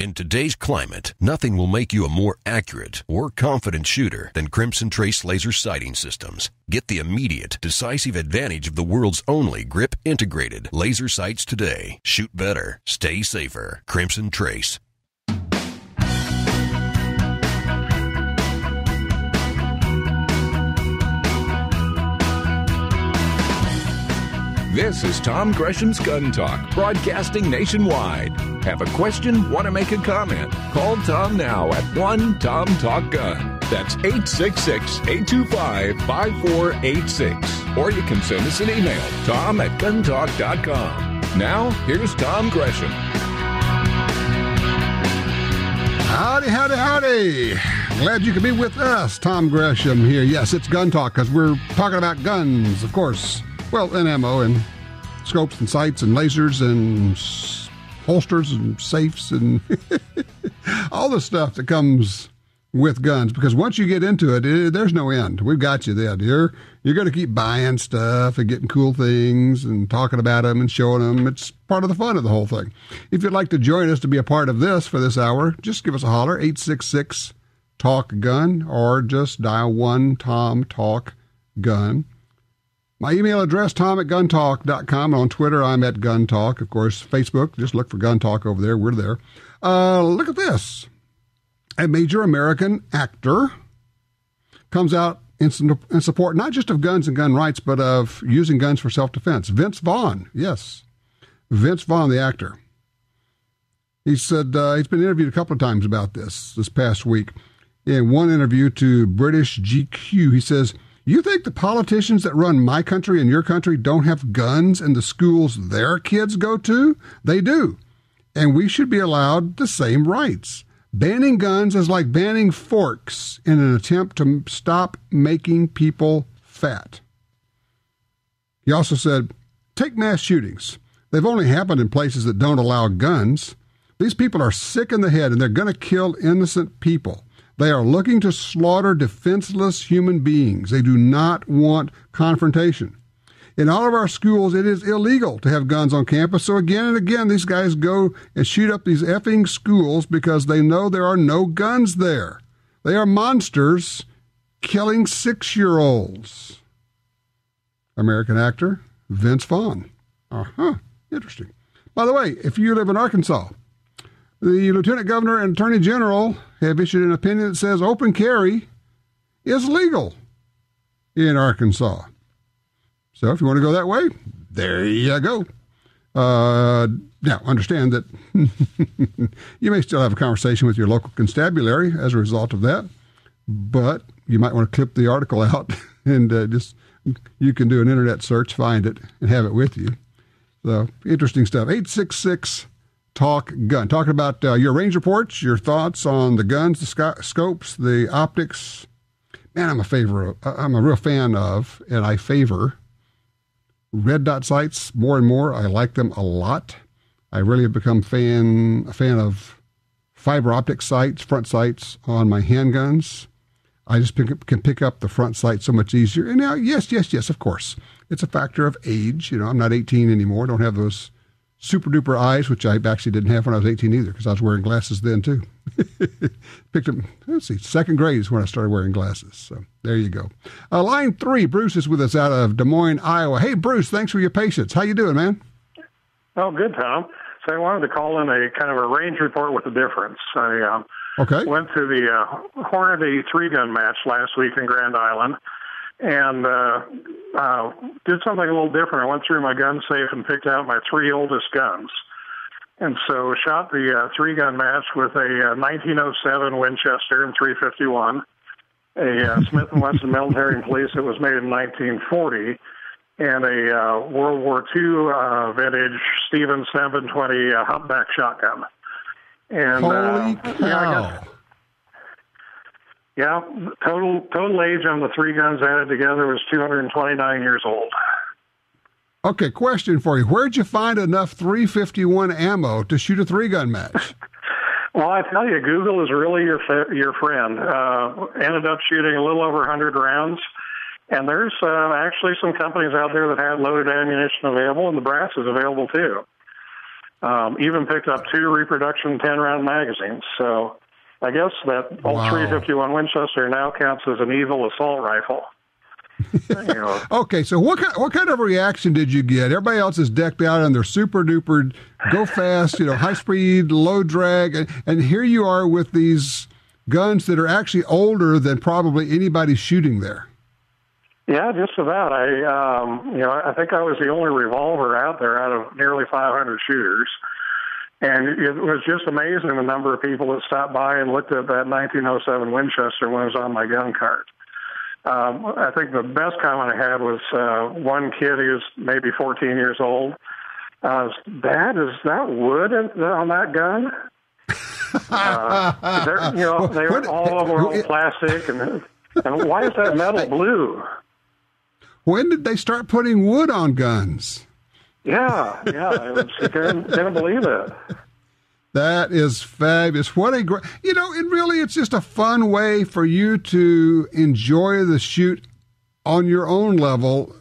In today's climate, nothing will make you a more accurate or confident shooter than Crimson Trace laser sighting systems. Get the immediate, decisive advantage of the world's only grip-integrated laser sights today. Shoot better. Stay safer. Crimson Trace. This is Tom Gresham's Gun Talk, broadcasting nationwide. Have a question? Want to make a comment? Call Tom now at 1-TOM-TALK-GUN. That's 866-825-5486. Or you can send us an email, tom@guntalk.com. Now, here's Tom Gresham. Howdy, howdy, howdy. Glad you could be with us. Tom Gresham here. Yes, it's Gun Talk because we're talking about guns, of course. Well, and ammo and scopes and sights and lasers and holsters and safes and all the stuff that comes with guns. Because once you get into it, there's no end. We've got you there. You're going to keep buying stuff and getting cool things and talking about them and showing them. It's part of the fun of the whole thing. If you'd like to join us to be a part of this for this hour, just give us a holler, 866-TALK-GUN, or just dial 1-TOM-TALK-GUN. My email address, tom@guntalk.com. On Twitter, I'm at GunTalk. Of course, Facebook, just look for Gun Talk over there. We're there. Look at this. A major American actor comes out in support not just of guns and gun rights, but of using guns for self-defense. Vince Vaughn, yes. Vince Vaughn, the actor. He said he's been interviewed a couple of times about this past week. In one interview to British GQ, he says, "You think the politicians that run my country and your country don't have guns in the schools their kids go to? They do. And we should be allowed the same rights. Banning guns is like banning forks in an attempt to stop making people fat." He also said, "Take mass shootings. They've only happened in places that don't allow guns. These people are sick in the head and they're going to kill innocent people. They are looking to slaughter defenseless human beings. They do not want confrontation. In all of our schools, it is illegal to have guns on campus. So again and again, these guys go and shoot up these effing schools because they know there are no guns there. They are monsters killing 6-year-olds. American actor Vince Vaughn. Interesting. By the way, if you live in Arkansas, the Lieutenant Governor and Attorney General have issued an opinion that says open carry is legal in Arkansas. So if you want to go that way, there you go. Now, understand that you may still have a conversation with your local constabulary as a result of that, but you might want to clip the article out and you can do an internet search, find it, and have it with you. So, interesting stuff. 866-TALK-GUN. Talking about your range reports, your thoughts on the guns, the scopes, the optics. Man, I'm a real fan of, and I favor red dot sights more and more. I like them a lot. I really have become a fan of fiber optic sights, front sights on my handguns. I just can pick up the front sight so much easier. And now, yes, of course. It's a factor of age. You know, I'm not 18 anymore. Don't have those super duper eyes, which I actually didn't have when I was 18 either, because I was wearing glasses then too. Picked them, second grade is when I started wearing glasses. So there you go. Line 3, Bruce is with us out of Des Moines, Iowa. Hey, Bruce, thanks for your patience. How you doing, man? Oh, good, Tom. So I wanted to call in a kind of a range report with a difference. I went to the Hornady 3-gun match last week in Grand Island and did something a little different. I went through my gun safe and picked out my 3 oldest guns. And so shot the 3-gun match with a 1907 Winchester in .351, a Smith & Wesson military and police that was made in 1940, and a World War II vintage Stevens 720 humpback shotgun. And holy cow! Total age on the 3 guns added together was 229 years old. Okay, question for you. Where'd you find enough .351 ammo to shoot a 3-gun match? Well, I tell you, Google is really your friend. Ended up shooting a little over 100 rounds, and there's actually some companies out there that had loaded ammunition available, and the brass is available too. Even picked up 2 reproduction 10-round magazines. So I guess that old 351 Winchester now counts as an evil assault rifle. Okay, so what kind of reaction did you get? Everybody else is decked out and they're super duper, go fast, high speed, low drag, and here you are with these guns that are actually older than probably anybody shooting there. Yeah, just about. I think I was the only revolver out there out of nearly 500 shooters. And it was just amazing the number of people that stopped by and looked at that 1907 Winchester when it was on my gun cart. I think the best comment I had was one kid, he was maybe 14 years old. Dad, is that wood on that gun? They were all of them were all plastic, and why is that metal blue? When did they start putting wood on guns? Yeah, I couldn't believe it. That is fabulous. What a great, it's just a fun way for you to enjoy the shoot on your own level,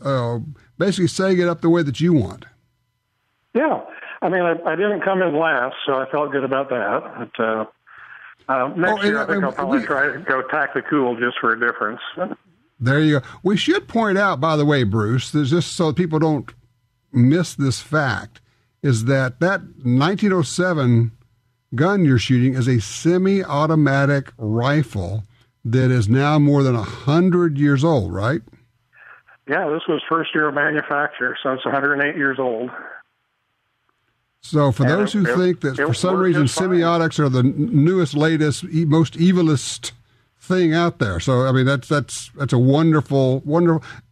basically setting it up the way that you want. Yeah. I mean, I didn't come in last, so I felt good about that. But next year, I think I'll probably try to go tactical just for a difference. There you go. We should point out, by the way, Bruce, there's just so people don't miss this fact, is that 1907 gun you're shooting is a semi-automatic rifle that is now more than 100 years old, right? Yeah, this was first year of manufacture, so it's 108 years old. So for those who think that for some reason semiotics are the newest, latest, most evilest thing out there. So, I mean, that's a wonderful.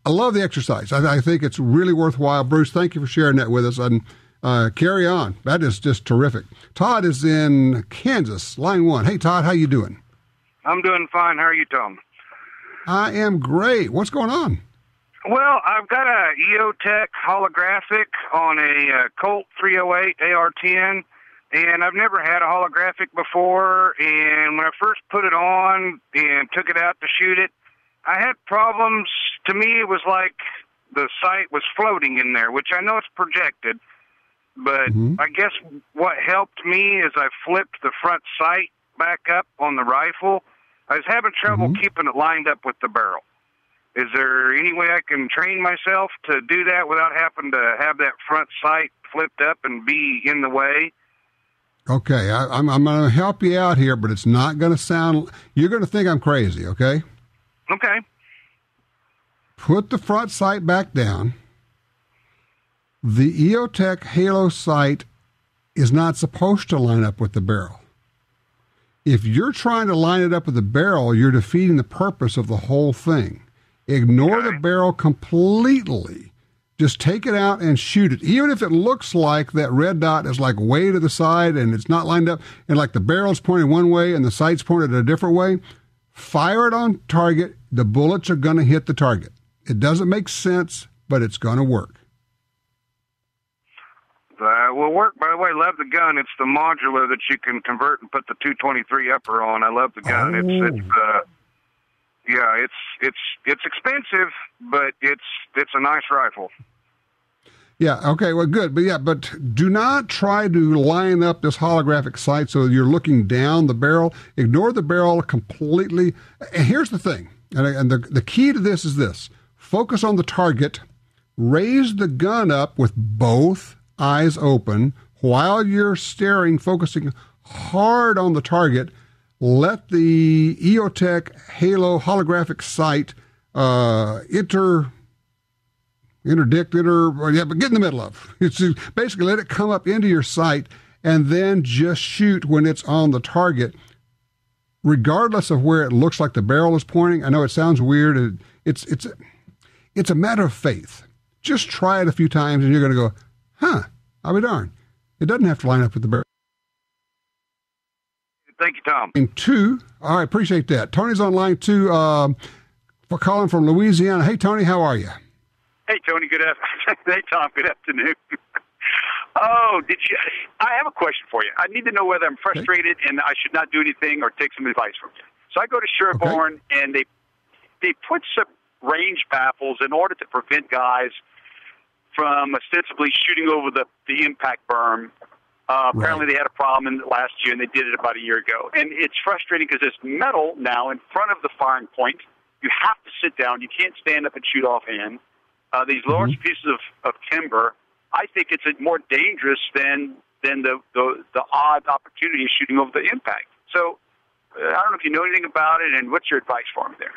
I love the exercise. I think it's really worthwhile. Bruce, thank you for sharing that with us. And carry on. That is just terrific. Todd is in Kansas, line 1. Hey, Todd, how you doing? I'm doing fine. How are you, Tom? I am great. What's going on? Well, I've got a EOTech holographic on a Colt 308 AR-10, and I've never had a holographic before. And when I first put it on and took it out to shoot it, I had problems. To me, it was like the sight was floating in there, which I know it's projected. But I guess what helped me is I flipped the front sight back up on the rifle. I was having trouble keeping it lined up with the barrel. Is there any way I can train myself to do that without having to have that front sight flipped up and be in the way? Okay, I'm going to help you out here, but it's not going to sound... You're going to think I'm crazy, okay? Okay. Put the front sight back down. The EOTech Halo sight is not supposed to line up with the barrel. If you're trying to line it up with the barrel, you're defeating the purpose of the whole thing. Ignore the barrel completely. Just take it out and shoot it. Even if it looks like that red dot is like way to the side and it's not lined up and like the barrel's pointing one way and the sight's pointed a different way, fire it on target. The bullets are going to hit the target. It doesn't make sense, but it's going to work. Will work. By the way, love the gun. It's the modular that you can convert and put the 223 upper on. I love the gun. It's expensive, but it's a nice rifle. Yeah. Okay. Well, good. But do not try to line up this holographic sight so you're looking down the barrel. Ignore the barrel completely. And here's the thing. And the key to this is this: focus on the target. Raise the gun up with both eyes open while you're staring, focusing hard on the target. Let the EOTech Halo holographic sight but get in the middle of. It's basically let it come up into your sight and then just shoot when it's on the target, regardless of where it looks like the barrel is pointing. I know it sounds weird. It's a matter of faith. Just try it a few times and you're going to go, I'll be darned. It doesn't have to line up with the barrel. Thank you, Tom. Line 2. All right, appreciate that. Tony's on line 2 for calling from Louisiana. Hey, Tony, how are you? Hey, Tony, good afternoon. Hey, Tom, good afternoon. I have a question for you. I need to know whether I'm frustrated and I should not do anything or take some advice from you. So I go to Sherborne, and they put some range baffles in order to prevent guys from ostensibly shooting over the impact berm Apparently they had a problem last year, and they did it about a year ago. And it's frustrating because there's metal now in front of the firing point. You have to sit down. You can't stand up and shoot offhand. These large pieces of timber, I think it's more dangerous than the odd opportunity of shooting over the impact. So I don't know if you know anything about it, and what's your advice for me there?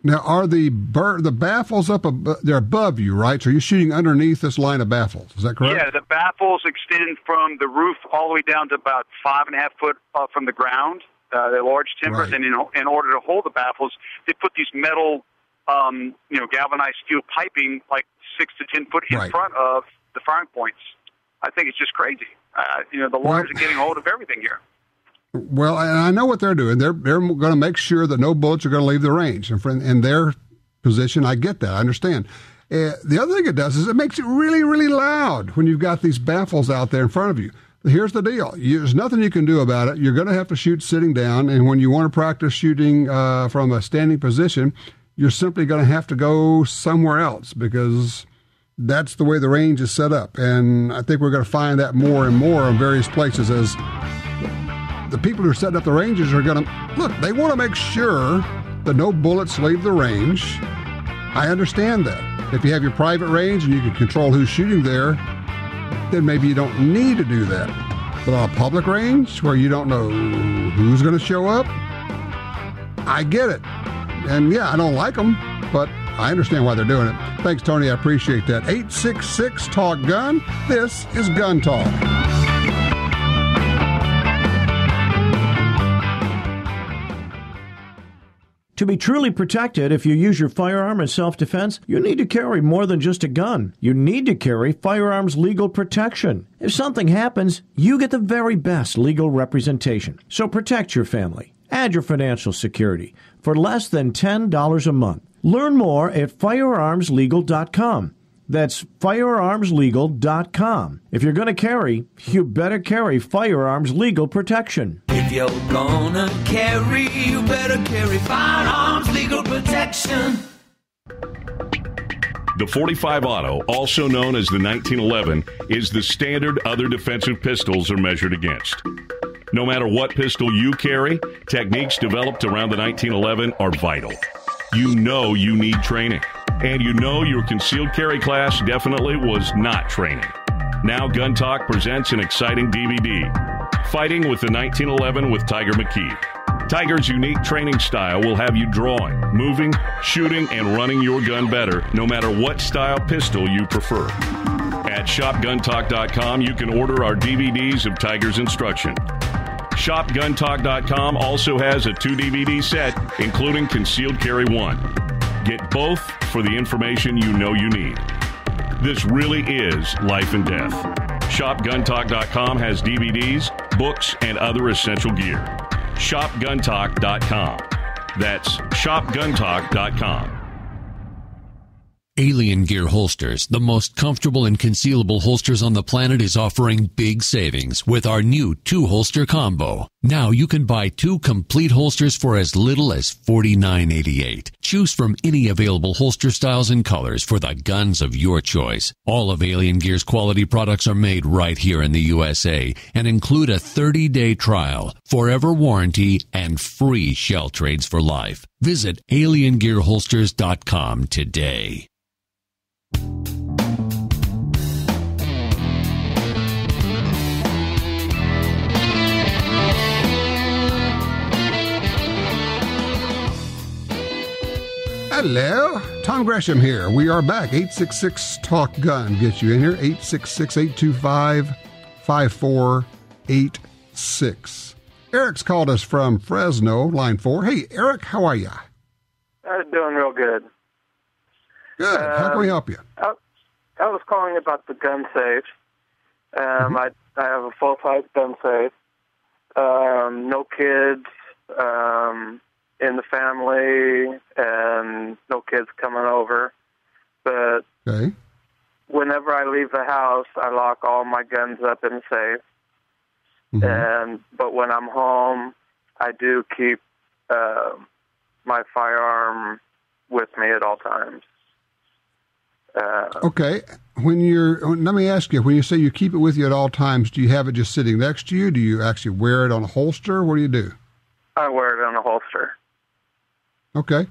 Now, are the baffles they're above you, right? So you're shooting underneath this line of baffles. Is that correct? Yeah, the baffles extend from the roof all the way down to about 5.5 foot from the ground. They're large timbers, and in order to hold the baffles, they put these metal, galvanized steel piping like 6 to 10 foot in front of the firing points. I think it's just crazy. The lawyers are getting hold of everything here. Well, and I know what they're doing. They're going to make sure that no bullets are going to leave the range. And in their position, I get that. I understand. The other thing it does is it makes it really, really loud when you've got these baffles out there in front of you. Here's the deal. There's nothing you can do about it. You're going to have to shoot sitting down. And when you want to practice shooting from a standing position, you're simply going to have to go somewhere else because that's the way the range is set up. And I think we're going to find that more and more in various places as the people who are setting up the ranges are going to, look, they want to make sure that no bullets leave the range. I understand that. If you have your private range and you can control who's shooting there, then maybe you don't need to do that. But on a public range where you don't know who's going to show up, I get it. And yeah, I don't like them, but I understand why they're doing it. Thanks, Tony. I appreciate that. 866-TALK-GUN. This is Gun Talk. To be truly protected, if you use your firearm in self-defense, you need to carry more than just a gun. You need to carry firearms legal protection. If something happens, you get the very best legal representation. So protect your family and your financial security for less than $10 a month. Learn more at firearmslegal.com. That's firearmslegal.com. If you're going to carry, you better carry firearms legal protection. If you're gonna carry, you better carry firearms legal protection. The .45 Auto, also known as the 1911, is the standard other defensive pistols are measured against. No matter what pistol you carry, techniques developed around the 1911 are vital. You know you need training. And you know your concealed carry class definitely was not training. Now Gun Talk presents an exciting DVD, Fighting with the 1911 with Tiger McKee. Tiger's unique training style will have you drawing, moving, shooting, and running your gun better, no matter what style pistol you prefer. At ShopGunTalk.com, you can order our DVDs of Tiger's instruction. ShopGunTalk.com also has a 2-DVD set, including Concealed Carry 1. Get both for the information you know you need. This really is life and death. ShopGunTalk.com has DVDs, books, and other essential gear. ShopGunTalk.com. That's ShopGunTalk.com. Alien Gear Holsters, the most comfortable and concealable holsters on the planet, is offering big savings with our new 2-holster combo. Now you can buy 2 complete holsters for as little as $49.88. Choose from any available holster styles and colors for the guns of your choice. All of Alien Gear's quality products are made right here in the USA and include a 30-day trial, forever warranty, and free shell trades for life. Visit aliengearholsters.com today. Hello, Tom Gresham here. We are back. 866-TALK-GUN gets you in here. 866-825-5486. Eric's called us from Fresno, line 4. Hey, Eric, how are you? I'm doing real good. Good. How can we help you? I was calling about the gun safe. I have a full-size gun safe. No kids in the family, and no kids coming over. But whenever I leave the house, I lock all my guns up in the safe. But when I'm home, I do keep my firearm with me at all times. Okay. Let me ask you, when you say you keep it with you at all times, do you have it just sitting next to you? Do you actually wear it on a holster? What do you do? I wear it on a holster. Okay.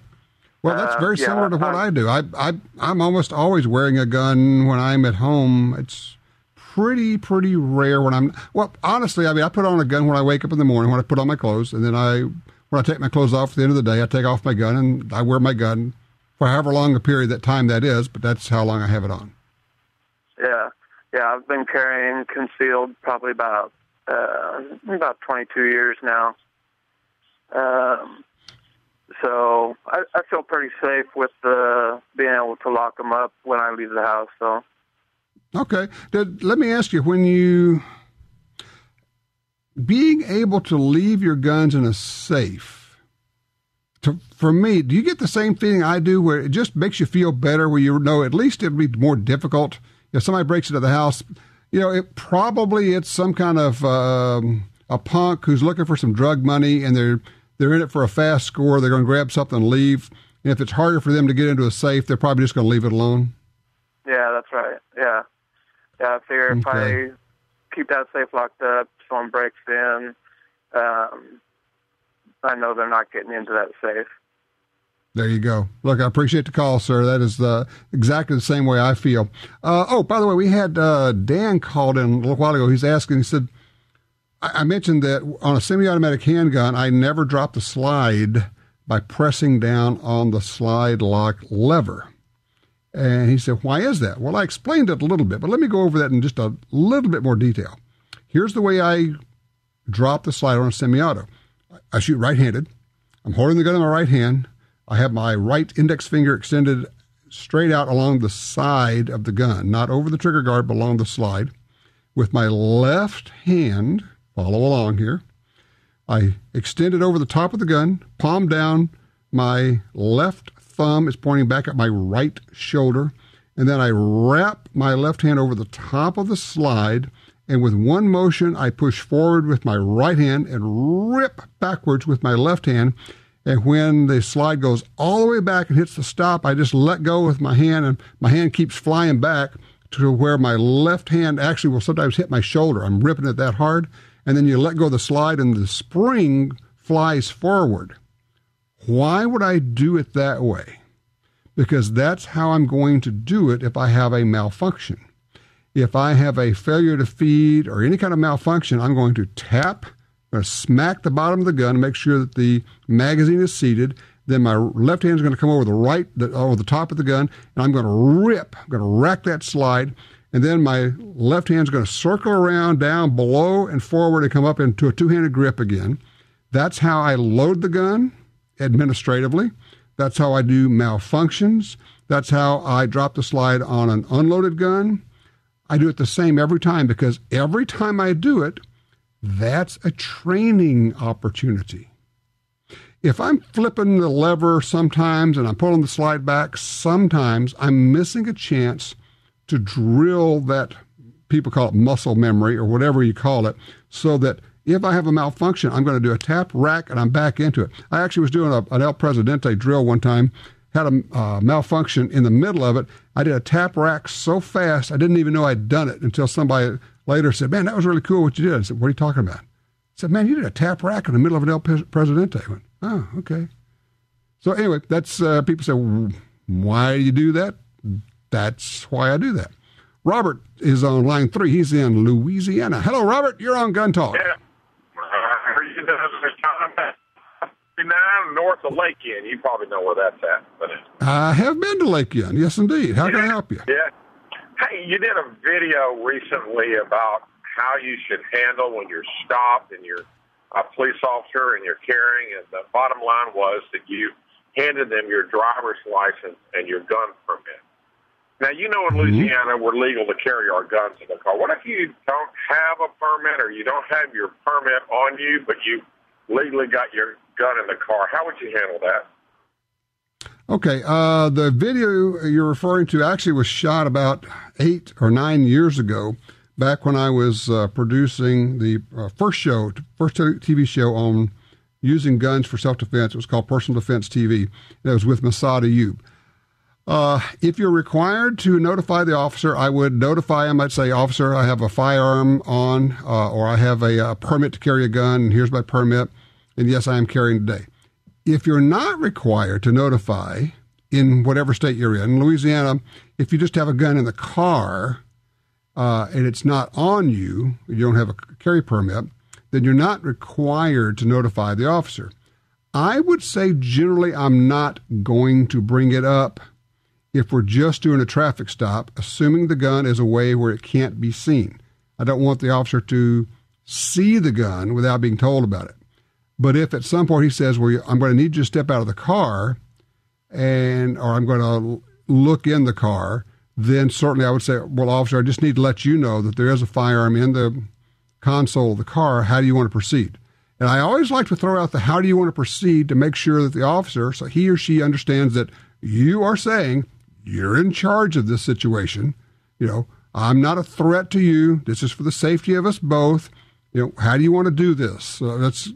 Well, that's very similar to what I do. I'm almost always wearing a gun when I'm at home. It's pretty rare when honestly, I put on a gun when I wake up in the morning, when I put on my clothes, and then when I take my clothes off at the end of the day, I take off my gun and I wear my gun for however long a period that time that is, but that's how long I have it on. Yeah, I've been carrying concealed probably about 22 years now. So I feel pretty safe with being able to lock them up when I leave the house. So. Okay. Let me ask you, being able to leave your guns in a safe, for me, do you get the same feeling I do where it just makes you feel better, where you know at least it'll be more difficult if somebody breaks into the house? It's some kind of a punk who's looking for some drug money, and they're in it for a fast score. They're going to grab something and leave. And if it's harder for them to get into a safe, they're probably just going to leave it alone. Yeah, that's right. Yeah, I figure if I keep that safe locked up, someone breaks in, I know they're not getting into that safe. There you go. Look, I appreciate the call, sir. That is exactly the same way I feel. By the way, we had Dan called in a little while ago. He's asking, he said, I mentioned that on a semi-automatic handgun, I never drop the slide by pressing down on the slide lock lever. And he said, why is that? Well, I explained it a little bit, but let me go over that in just a little bit more detail. Here's the way I drop the slide on a semi-auto. I shoot right-handed. I'm holding the gun in my right hand. I have my right index finger extended straight out along the side of the gun, not over the trigger guard, but along the slide. With my left hand, follow along here, I extend it over the top of the gun, palm down. My left thumb is pointing back at my right shoulder, and then I wrap my left hand over the top of the slide, and with one motion, I push forward with my right hand and rip backwards with my left hand. And when the slide goes all the way back and hits the stop, I just let go with my hand, and my hand keeps flying back to where my left hand actually will sometimes hit my shoulder. I'm ripping it that hard. And then you let go of the slide, and the spring flies forward. Why would I do it that way? Because that's how I'm going to do it if I have a malfunction. If I have a failure to feed or any kind of malfunction, I'm going to tap, I'm going to smack the bottom of the gun, make sure that the magazine is seated. Then my left hand is going to come over over the top of the gun, and I'm going to rack that slide. And then my left hand is going to circle around, down, below, and forward, and come up into a two-handed grip again. That's how I load the gun administratively. That's how I do malfunctions. That's how I drop the slide on an unloaded gun. I do it the same every time, because every time I do it, that's a training opportunity. If I'm flipping the lever sometimes and I'm pulling the slide back sometimes, I'm missing a chance to drill that, people call it muscle memory or whatever you call it, so that if I have a malfunction, I'm going to do a tap, rack, and I'm back into it. I actually was doing an El Presidente drill one time, had a malfunction in the middle of it. I did a tap rack so fast, I didn't even know I'd done it until somebody later said, man, that was really cool what you did. I said, what are you talking about? I said, man, you did a tap rack in the middle of an El Presidente. I went, oh, okay. So anyway, that's people say, why do you do that? That's why I do that. Robert is on line 3. He's in Louisiana. Hello, Robert. You're on Gun Talk. Yeah. North of Lake Inn. You probably know where that's at. But I have been to Lake Inn. Yes, indeed. How can I help you? Yeah. Hey, you did a video recently about how you should handle when you're stopped and you're a police officer and you're carrying, and the bottom line was that you handed them your driver's license and your gun permit. Now, you know in Louisiana we're legal to carry our guns in the car. What if you don't have a permit or you don't have your permit on you, but you legally got your gun in the car? How would you handle that? Okay, the video you're referring to actually was shot about 8 or 9 years ago, back when I was producing the first TV show on using guns for self-defense. It was called Personal Defense TV. It was with Masada Ayub. If you're required to notify the officer, I would notify him. I'd say, officer, I have a firearm on, or I have a permit to carry a gun, and here's my permit, and yes, I am carrying today. If you're not required to notify in whatever state you're in Louisiana, if you just have a gun in the car and it's not on you, you don't have a carry permit, then you're not required to notify the officer. I would say generally I'm not going to bring it up if we're just doing a traffic stop, assuming the gun is away where it can't be seen. I don't want the officer to see the gun without being told about it. But if at some point he says, well, I'm going to need you to step out of the car, or I'm going to look in the car, then certainly I would say, well, officer, I just need to let you know that there is a firearm in the console of the car. How do you want to proceed? And I always like to throw out the how do you want to proceed to make sure that the officer, so he or she understands that you are saying you're in charge of this situation. You know, I'm not a threat to you. This is for the safety of us both. You know, how do you want to do this? Let's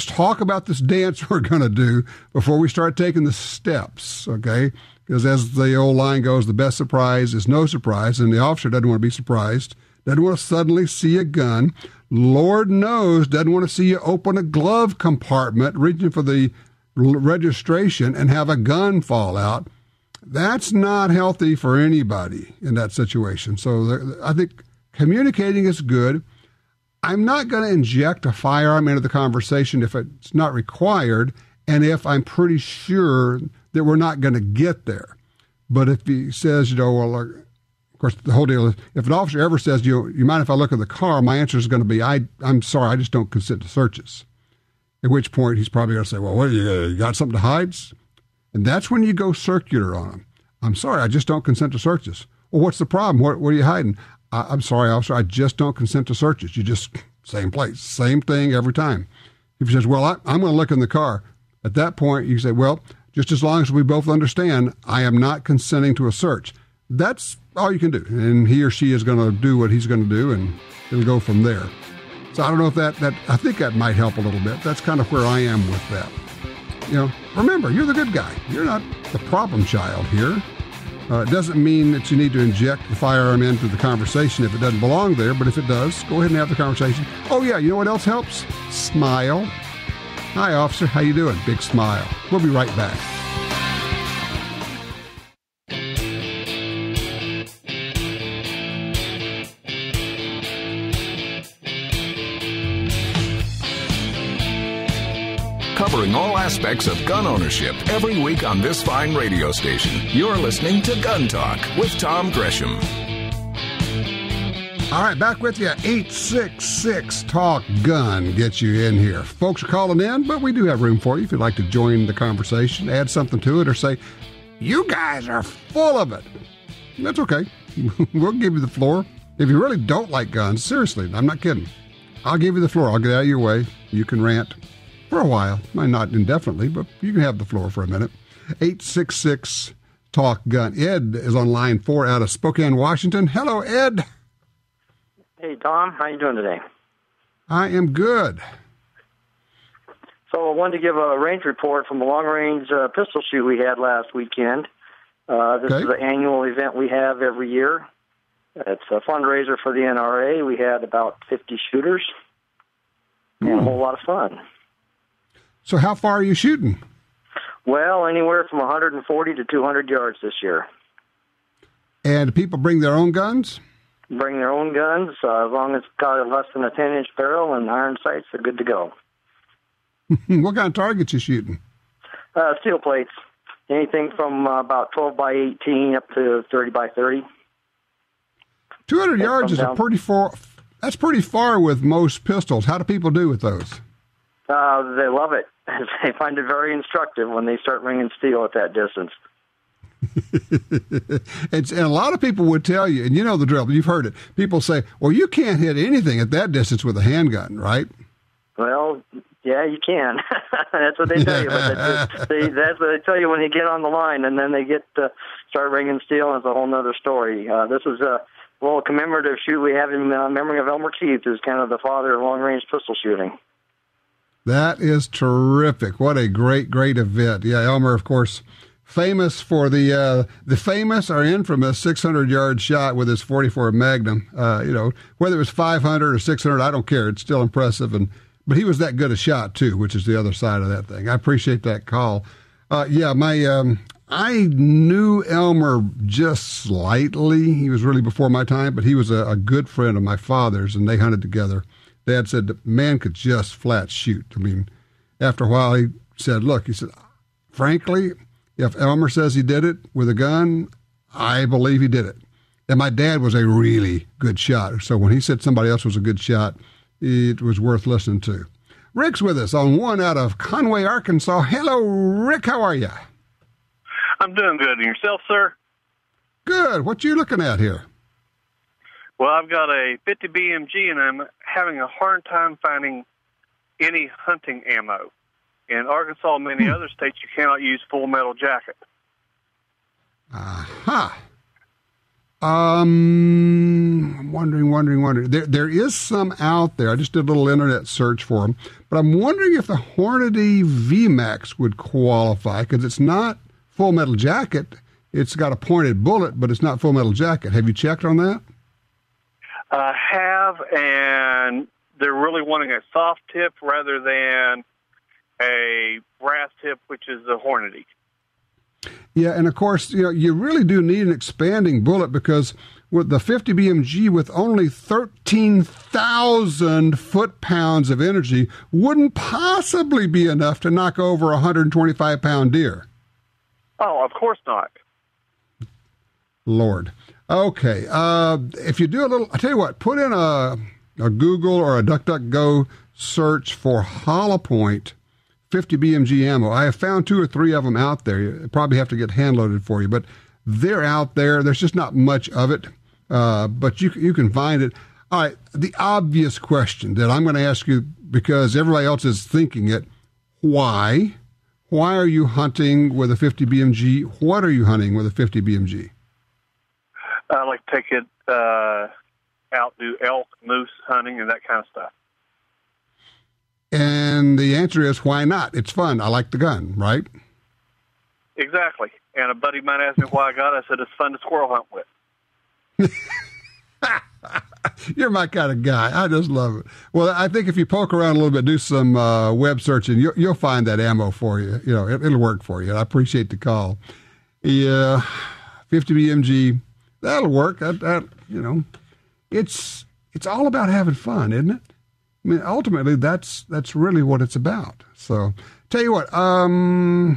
talk about this dance we're going to do before we start taking the steps, okay? Because as the old line goes, the best surprise is no surprise, and the officer doesn't want to be surprised, doesn't want to suddenly see a gun. Lord knows doesn't want to see you open a glove compartment, reaching for the registration, and have a gun fall out. That's not healthy for anybody in that situation. So I think communicating is good. I'm not going to inject a firearm into the conversation if it's not required and if I'm pretty sure that we're not going to get there. But if he says, well, of course, the whole deal is if an officer ever says, you mind if I look in the car, my answer is going to be, I'm sorry, I just don't consent to searches. At which point he's probably going to say, well, what, you got something to hide? And that's when you go circular on him. I'm sorry, I just don't consent to searches. Well, what's the problem? What are you hiding? I'm sorry, officer, I just don't consent to searches. You just, same place, same thing every time. If he says, well, I'm going to look in the car. At that point, you say, well, just as long as we both understand, I am not consenting to a search. That's all you can do. And he or she is going to do what he's going to do, and it'll go from there. So I don't know if that I think that might help a little bit. That's kind of where I am with that. You know, remember, you're the good guy. You're not the problem child here. It doesn't mean that you need to inject the firearm into the conversation if it doesn't belong there, but if it does, go ahead and have the conversation. Oh, yeah, you know what else helps? Smile. Hi, officer. How you doing? Big smile. We'll be right back. Covering all aspects of gun ownership every week on this fine radio station. You're listening to Gun Talk with Tom Gresham. All right, back with you. 866-TALK-GUN gets you in here. Folks are calling in, but we do have room for you if you'd like to join the conversation, add something to it, or say, you guys are full of it. That's okay. We'll give you the floor. If you really don't like guns, seriously, I'm not kidding. I'll give you the floor. I'll get out of your way. You can rant. For a while. Might not indefinitely, but you can have the floor for a minute. 866-TALK-GUN. Ed is on line 4 out of Spokane, Washington. Hello, Ed. Hey, Tom. How you doing today? I am good. So I wanted to give a range report from a long-range pistol shoot we had last weekend. This is an annual event we have every year. It's a fundraiser for the NRA. We had about 50 shooters and a whole lot of fun. So how far are you shooting? Well, anywhere from 140 to 200 yards this year. And do people bring their own guns? Bring their own guns. As long as it's got less than a 10-inch barrel and iron sights, they're good to go. What kind of targets you shooting? Steel plates. Anything from about 12 by 18 up to 30 by 30. 200 yards is pretty far. That's pretty far with most pistols. How do people do with those? They love it. They find it very instructive when they start ringing steel at that distance. And a lot of people would tell you, and you know the drill, you've heard it. People say, well, you can't hit anything at that distance with a handgun, right? Well, yeah, you can. That's what they tell you. But that's what they tell you when you get on the line, and then they start ringing steel, and it's a whole other story. This is a little commemorative shoot we have in memory of Elmer Keith, who's kind of the father of long-range pistol shooting. That is terrific. What a great, great event. Yeah, Elmer, of course, famous for the famous or infamous 600-yard shot with his .44 Magnum. Whether it was 500 or 600, I don't care. It's still impressive. But he was that good a shot, too, which is the other side of that thing. I appreciate that call. I knew Elmer just slightly. He was really before my time, but he was a good friend of my father's, and they hunted together. Dad said the man could just flat shoot. I mean, after a while, he said, frankly, if Elmer says he did it with a gun, I believe he did it. And my dad was a really good shot. So when he said somebody else was a good shot, it was worth listening to. Rick's with us on one out of Conway, Arkansas. Hello, Rick. How are you? I'm doing good. And yourself, sir? Good. What you looking at here? Well, I've got a 50 BMG, and I'm having a hard time finding any hunting ammo. In Arkansas and many other states, you cannot use full metal jacket. Aha. I'm wondering. There is some out there. I just did a little internet search for them. But I'm wondering if the Hornady VMAX would qualify, because it's not full metal jacket. It's got a pointed bullet, but it's not full metal jacket. Have you checked on that? I have, and they're really wanting a soft tip rather than a brass tip, which is the Hornady. Yeah, and of course, you really do need an expanding bullet, because with the 50 BMG with only 13,000 foot-pounds of energy wouldn't possibly be enough to knock over a 125-pound deer. Oh, of course not. Lord. Okay, if you do a little, I tell you what, put in a Google or a DuckDuckGo search for Hollow Point 50 BMG ammo. I have found 2 or 3 of them out there. You probably have to get hand-loaded for you, but they're out there. There's just not much of it, but you can find it. All right, the obvious question that I'm going to ask you, because everybody else is thinking it, why? Why are you hunting with a 50 BMG? What are you hunting with a 50 BMG? I like to take it out, do elk, moose hunting, and that kind of stuff. And the answer is, why not? It's fun. I like the gun, right? Exactly. And a buddy might ask me why I got it. I said, it's fun to squirrel hunt with. You're my kind of guy. I just love it. Well, I think if you poke around a little bit, do some web searching, you'll find that ammo for you. It'll work for you. I appreciate the call. Yeah, 50 BMG, that'll work. It's all about having fun, isn't it? I mean, ultimately, that's really what it's about. So, tell you what,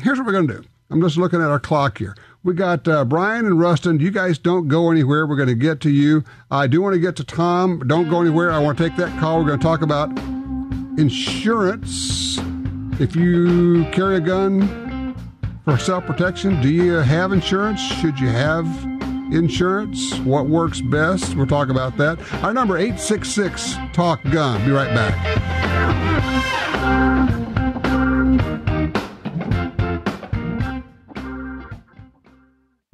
here's what we're going to do. I'm just looking at our clock here. We got Brian and Rustin. You guys don't go anywhere. We're going to get to you. I do want to get to Tom. Don't go anywhere. I want to take that call. We're going to talk about insurance. If you carry a gun for self-protection, do you have insurance? Should you have insurance? What works best? We'll talk about that. Our number, 866-TALK-GUN. Be right back.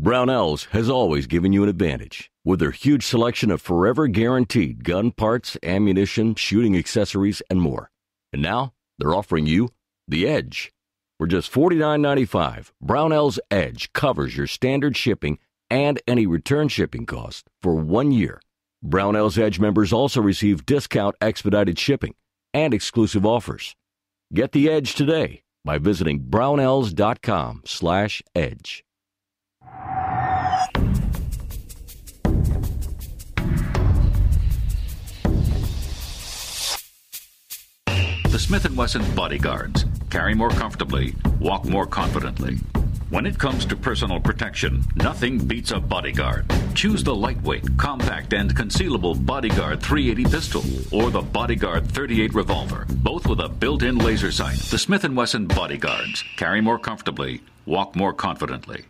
Brownells has always given you an advantage. With their huge selection of forever guaranteed gun parts, ammunition, shooting accessories, and more. And now, they're offering you the Edge. For just $49.95, Brownells Edge covers your standard shipping and any return shipping cost for 1 year. Brownells Edge members also receive discount expedited shipping and exclusive offers. Get the Edge today by visiting brownells.com/edge. The Smith & Wesson Bodyguards. Carry more comfortably, walk more confidently. When it comes to personal protection, nothing beats a Bodyguard. Choose the lightweight, compact, and concealable Bodyguard 380 pistol or the Bodyguard 38 revolver, both with a built-in laser sight. The Smith & Wesson Bodyguards. Carry more comfortably, walk more confidently.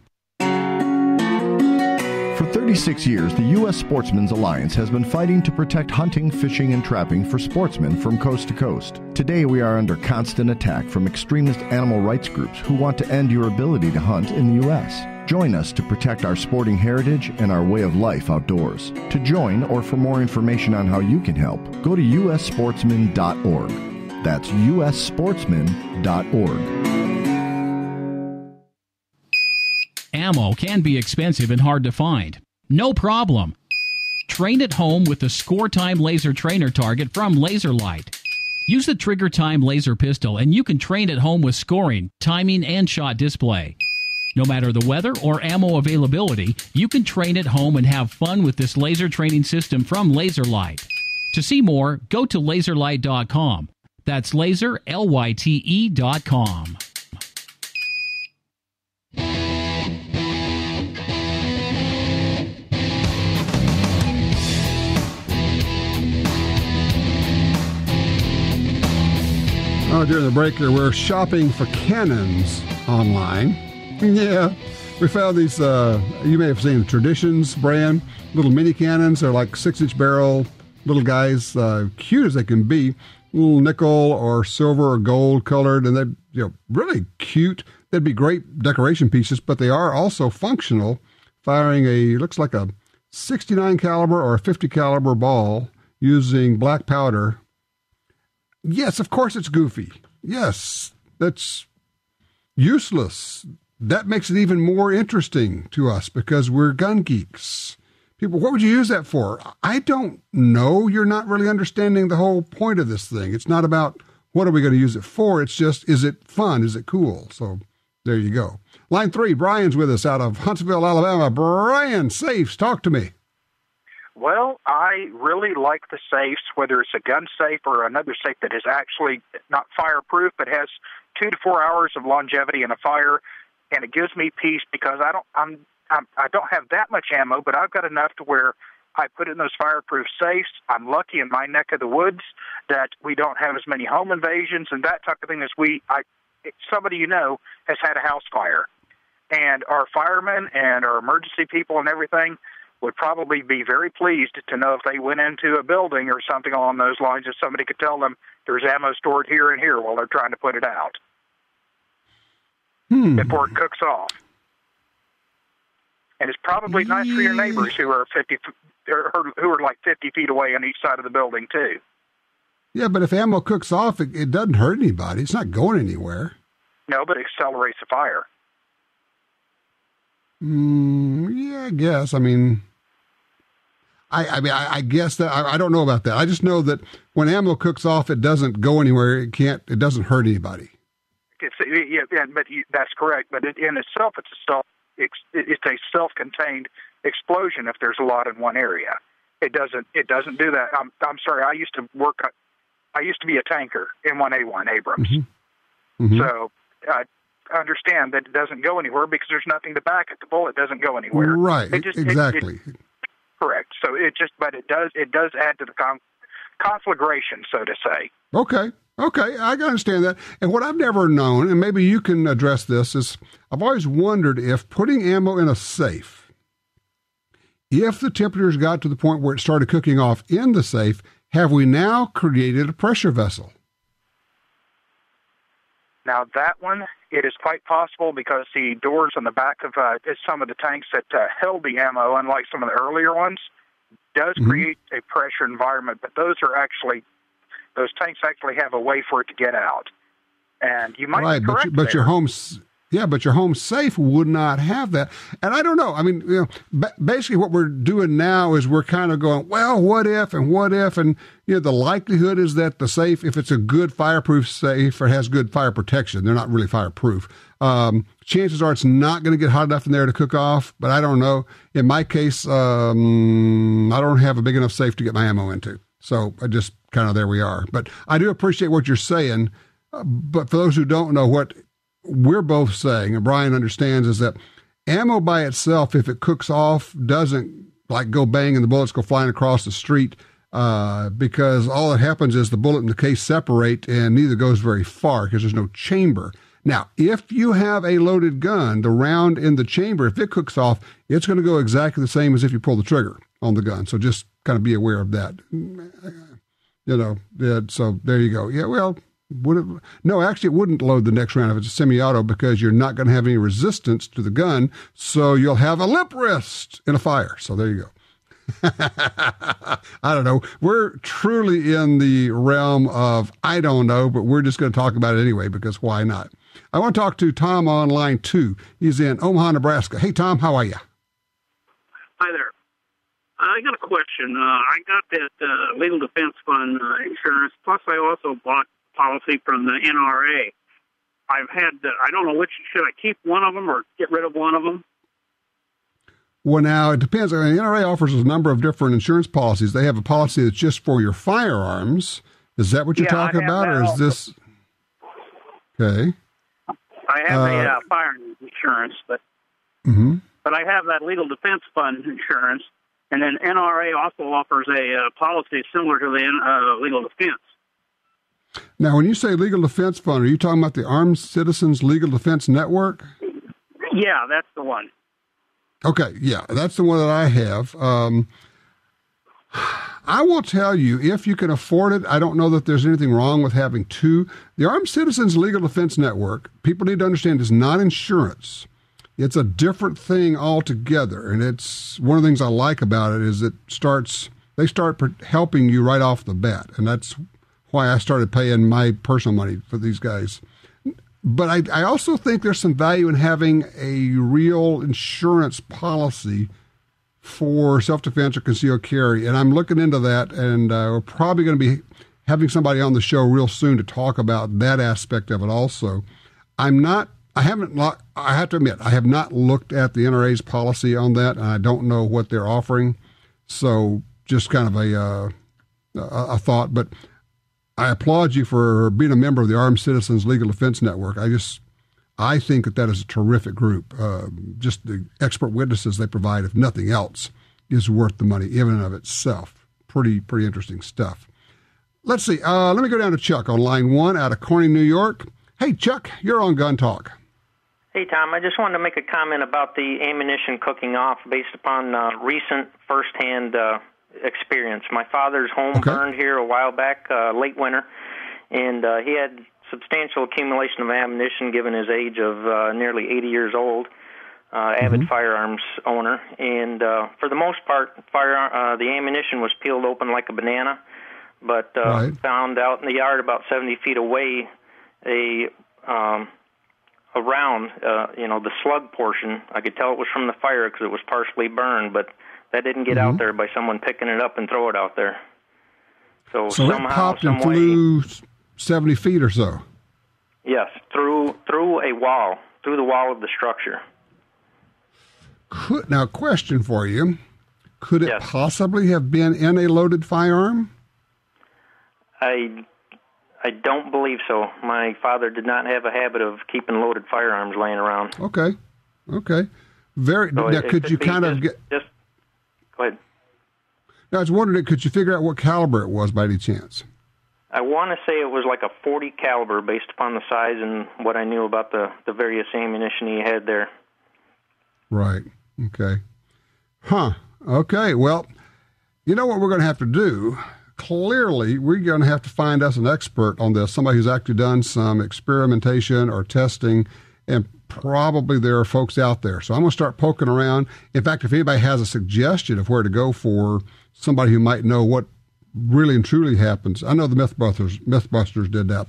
For 36 years, the U.S. Sportsmen's Alliance has been fighting to protect hunting, fishing, and trapping for sportsmen from coast to coast. Today, we are under constant attack from extremist animal rights groups who want to end your ability to hunt in the U.S. Join us to protect our sporting heritage and our way of life outdoors. To join or for more information on how you can help, go to ussportsman.org. That's ussportsman.org. ammo can be expensive and hard to find. No problem. Train at home with the Score Time Laser Trainer Target from LaserLight. Use the Trigger Time laser pistol and you can train at home with scoring, timing, and shot display. No matter the weather or ammo availability, you can train at home and have fun with this laser training system from LaserLight. To see more, go to laserlight.com. That's laserlyte.com. During the break here, we're shopping for cannons online. Yeah, we found these, you may have seen the Traditions brand, little mini cannons. They're like 6-inch barrel, little guys, cute as they can be, little nickel or silver or gold colored, and they're really cute. They'd be great decoration pieces, but they are also functional, firing looks like a 69 caliber or a 50 caliber ball using black powder. Yes, of course it's goofy. Yes, that's useless. That makes it even more interesting to us because we're gun geeks. People, what would you use that for? I don't know. You're not really understanding the whole point of this thing. It's not about what are we going to use it for. It's just, is it fun? Is it cool? So there you go. Line 3, Brian's with us out of Huntsville, Alabama. Brian, safes, talk to me. Well, I really like the safes, whether it's a gun safe or another safe that is actually not fireproof, but has 2 to 4 hours of longevity in a fire, and it gives me peace because I don't have that much ammo, but I've got enough to where I put it in those fireproof safes. I'm lucky in my neck of the woods that we don't have as many home invasions and that type of thing as somebody has had a house fire, and our firemen and our emergency people and everything would probably be very pleased to know if they went into a building or something along those lines, if somebody could tell them there's ammo stored here and here while they're trying to put it out before it cooks off. And it's probably nice for your neighbors who are like 50 feet away on each side of the building too. Yeah, but if ammo cooks off, it doesn't hurt anybody. It's not going anywhere. No, but it accelerates the fire. Yeah, I guess. I mean, I guess that I don't know about that. I just know that when ammo cooks off, it doesn't go anywhere. It doesn't hurt anybody. That's correct. But in itself, it's a self-contained explosion if there's a lot in one area. It doesn't do that. I'm sorry. I used to be a tanker in 1A1 Abrams. Mm-hmm. So I understand that it doesn't go anywhere because there's nothing to back it. The bullet doesn't go anywhere. Right. Exactly. Correct. So it does add to the conflagration, so to say. Okay, I can understand that. And what I've never known, and maybe you can address this, is I've always wondered if putting ammo in a safe, if the temperatures got to the point where it started cooking off in the safe, have we now created a pressure vessel? Now that one, it is quite possible because the doors on the back of some of the tanks that held the ammo, unlike some of the earlier ones, does create a pressure environment. But those tanks actually have a way for it to get out. And you might be correct but your home safe would not have that. And I don't know. I mean, basically what we're doing now is we're kind of going, well, what if, and the likelihood is that the safe, if it's a good fireproof safe or has good fire protection, they're not really fireproof. Chances are it's not going to get hot enough in there to cook off, but I don't know. In my case, I don't have a big enough safe to get my ammo into. So I just kind of, there we are. But I do appreciate what you're saying. But for those who don't know, what we're both saying, and Brian understands, is that ammo by itself, if it cooks off, doesn't like go bang and the bullets go flying across the street, because all that happens is the bullet and the case separate and neither goes very far because there's no chamber. Now, if you have a loaded gun, the round in the chamber, if it cooks off, it's going to go exactly the same as if you pull the trigger on the gun. So just kind of be aware of that. So there you go. Yeah, well, it wouldn't load the next round if it's a semi-auto because you're not going to have any resistance to the gun, so you'll have a limp wrist in a fire. So there you go. I don't know. We're truly in the realm of I don't know, but we're just going to talk about it anyway because why not? I want to talk to Tom on line 2. He's in Omaha, Nebraska. Hey, Tom, how are you? Hi there. I got a question. I got that legal defense fund insurance, plus I also bought policy from the NRA. I've had, I don't know which, should I keep one of them or get rid of one of them? Well, now, it depends. I mean, the NRA offers a number of different insurance policies. They have a policy that's just for your firearms. Is that what you're talking about, or is this... Okay. I have a firearms insurance, but I have that legal defense fund insurance, and then NRA also offers a policy similar to the legal defense. Now, when you say legal defense fund, are you talking about the Armed Citizens Legal Defense Network? Yeah, that's the one. Okay, yeah, that's the one that I have. I will tell you, if you can afford it, I don't know that there's anything wrong with having two. The Armed Citizens Legal Defense Network, people need to understand, is not insurance. It's a different thing altogether, and it's one of the things I like about it is they start helping you right off the bat, and that's why I started paying my personal money for these guys. But I also think there's some value in having a real insurance policy for self-defense or concealed carry, and I'm looking into that, and we're probably going to be having somebody on the show real soon to talk about that aspect of it also. I have to admit, I have not looked at the NRA's policy on that, and I don't know what they're offering, so just kind of a thought, but I applaud you for being a member of the Armed Citizens Legal Defense Network. I think that is a terrific group. Just the expert witnesses they provide, if nothing else, is worth the money in and of itself. Pretty interesting stuff. Let's see. Let me go down to Chuck on line 1 out of Corning, New York. Hey, Chuck, you're on Gun Talk. Hey, Tom, I just wanted to make a comment about the ammunition cooking off based upon recent firsthand experience. My father's home burned here a while back, late winter, and he had substantial accumulation of ammunition given his age of nearly 80 years old, avid firearms owner. And for the most part, the ammunition was peeled open like a banana, but found out in the yard about 70 feet away a round, the slug portion. I could tell it was from the fire because it was partially burned, but that didn't get out there by someone picking it up and throw it out there. So somehow, it popped and flew 70 feet or so. Yes, through a wall, through the wall of the structure. Now, question for you. Could it possibly have been in a loaded firearm? I don't believe so. My father did not have a habit of keeping loaded firearms laying around. Okay. Now, could you kind of get... Go ahead. Now, I was wondering, could you figure out what caliber it was by any chance? I want to say it was like a .40 caliber based upon the size and what I knew about the various ammunition he had there. Right. Okay. Okay. Well, you know what we're going to have to do? Clearly, we're going to have to find us an expert on this, somebody who's actually done some experimentation or testing, and probably there are folks out there. So I'm going to start poking around. In fact, if anybody has a suggestion of where to go for somebody who might know what really and truly happens. I know the Mythbusters did that.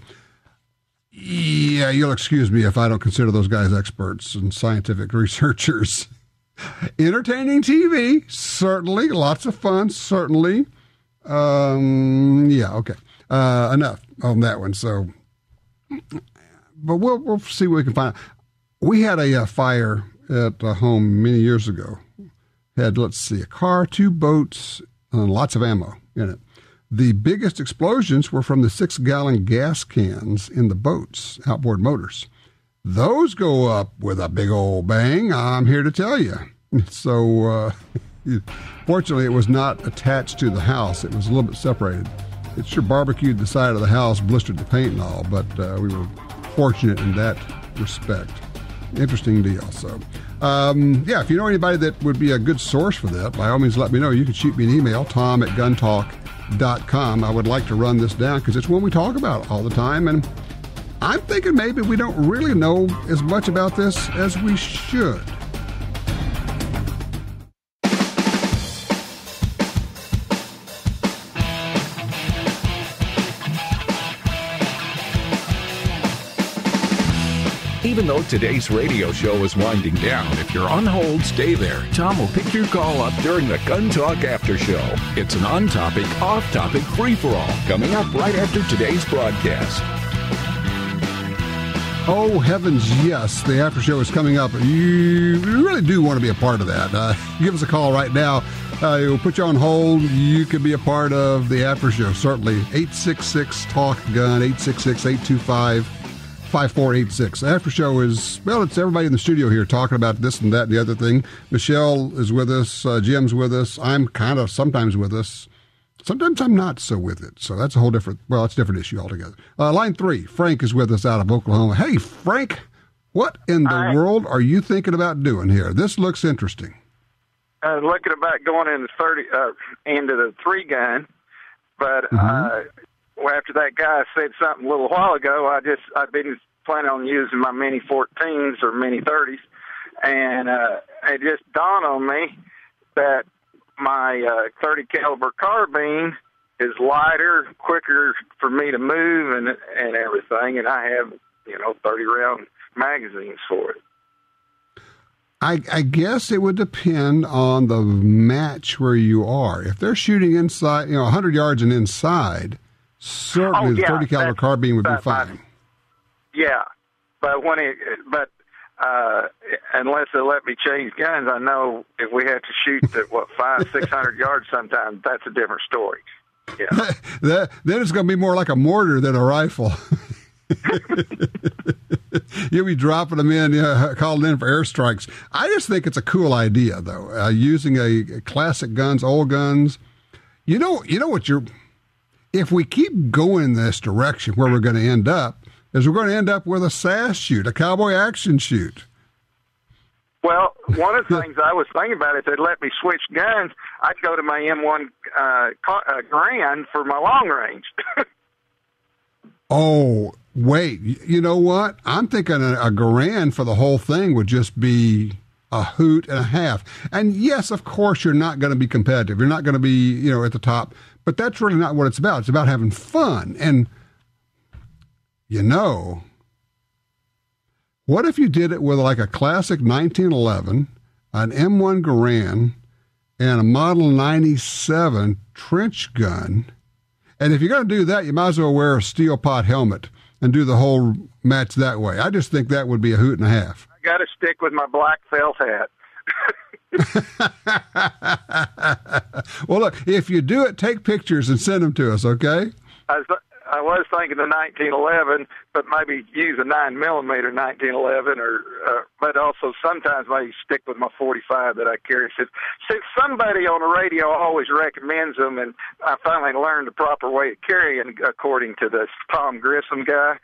Yeah, you'll excuse me if I don't consider those guys experts and scientific researchers. Entertaining TV, certainly. Lots of fun, certainly. Yeah, okay. Enough on that one. So, but we'll see what we can find. We had a fire at home many years ago. Had, let's see, a car, 2 boats, and lots of ammo in it. The biggest explosions were from the 6-gallon gas cans in the boats, outboard motors. Those go up with a big old bang, I'm here to tell you. So, fortunately, it was not attached to the house. It was a little bit separated. It sure barbecued the side of the house, blistered the paint and all, but we were fortunate in that respect. Interesting deal. So, yeah, if you know anybody that would be a good source for that, by all means, let me know. You can shoot me an email, tom@guntalk.com. I would like to run this down because it's one we talk about all the time, and I'm thinking maybe we don't really know as much about this as we should. Even though today's radio show is winding down, if you're on hold, stay there. Tom will pick your call up during the Gun Talk After Show. It's an on-topic, off-topic free-for-all coming up right after today's broadcast. Oh, heavens, yes. The after show is coming up. You really do want to be a part of that. Give us a call right now. We'll put you on hold. You can be a part of the after show, certainly. 866-TALK-GUN, 866-825-5486. The after show is, well, it's everybody in the studio here talking about this and that and the other thing. Michelle is with us. Jim's with us. I'm kind of sometimes with us. Sometimes I'm not so with it. So that's a whole different, well, it's a different issue altogether. Line 3, Frank is with us out of Oklahoma. Hey, Frank, what in the world are you thinking about doing here? This looks interesting. Looking about going into the 3-gun, but after that guy said something a little while ago, I've been planning on using my Mini 14s or Mini 30s, and it just dawned on me that my 30 caliber carbine is lighter, quicker for me to move and everything, and I have 30 round magazines for it. I guess it would depend on the match where you are. If they're shooting inside, 100 yards and inside, certainly the 30 caliber carbine would be fine. Yeah, but unless they let me change guns, I know if we have to shoot at 500-600 yards sometimes, that's a different story. Yeah. Then it's going to be more like a mortar than a rifle. You'll be dropping them in, calling in for airstrikes. I just think it's a cool idea, though, using a classic guns, old guns. You know what if we keep going this direction, where we're going to end up is we're going to end up with a SAS shoot, a cowboy action shoot. Well, one of the things I was thinking about, if they'd let me switch guns, I'd go to my M1 Grand for my long range. Oh, wait. You know what? I'm thinking a Garand for the whole thing would just be a hoot and a half. And yes, of course, you're not going to be competitive. You're not going to be, at the top. But that's really not what it's about. It's about having fun. And, what if you did it with like a classic 1911, an M1 Garand, and a Model 97 trench gun? And if you're going to do that, you might as well wear a steel pot helmet and do the whole match that way. I just think that would be a hoot and a half. I got to stick with my black felt hat. Well, look, if you do it, take pictures and send them to us, okay? I was thinking the 1911, but maybe use a 9mm 1911, but also sometimes maybe stick with my 45 that I carry. Since somebody on the radio always recommends them, and I finally learned the proper way of carrying, according to this Tom Gresham guy.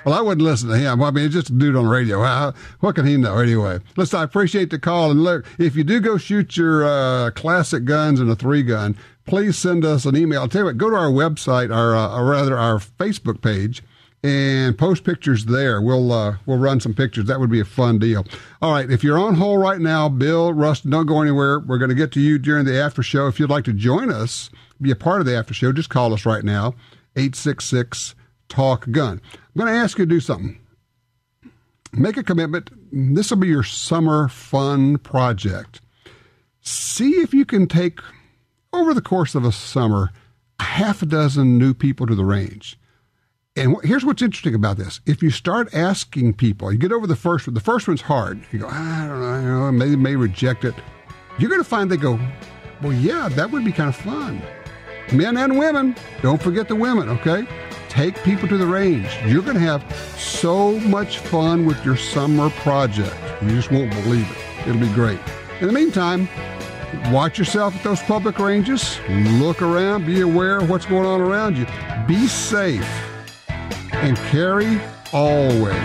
Well, I wouldn't listen to him. I mean, it's just a dude on the radio. What can he know anyway? Listen, I appreciate the call. And look, if you do go shoot your classic guns in a 3-gun, please send us an email. I'll tell you what, go to our website, our Facebook page, and post pictures there. We'll run some pictures. That would be a fun deal. All right, if you're on hold right now, Bill, Rustin, don't go anywhere. We're going to get to you during the after show. If you'd like to join us, be a part of the after show, just call us right now, 866-TALK-GUN. I'm going to ask you to do something. Make a commitment. This will be your summer fun project. See if you can take, over the course of a summer, a half a dozen new people to the range. And here's what's interesting about this. If you start asking people, you get over the first one. The first one's hard. You go, I don't know, they may reject it. You're going to find they go, well, yeah, that would be kind of fun. Men and women, don't forget the women, okay? Take people to the range. You're going to have so much fun with your summer project. You just won't believe it. It'll be great. In the meantime, watch yourself at those public ranges. Look around. Be aware of what's going on around you. Be safe. And carry always.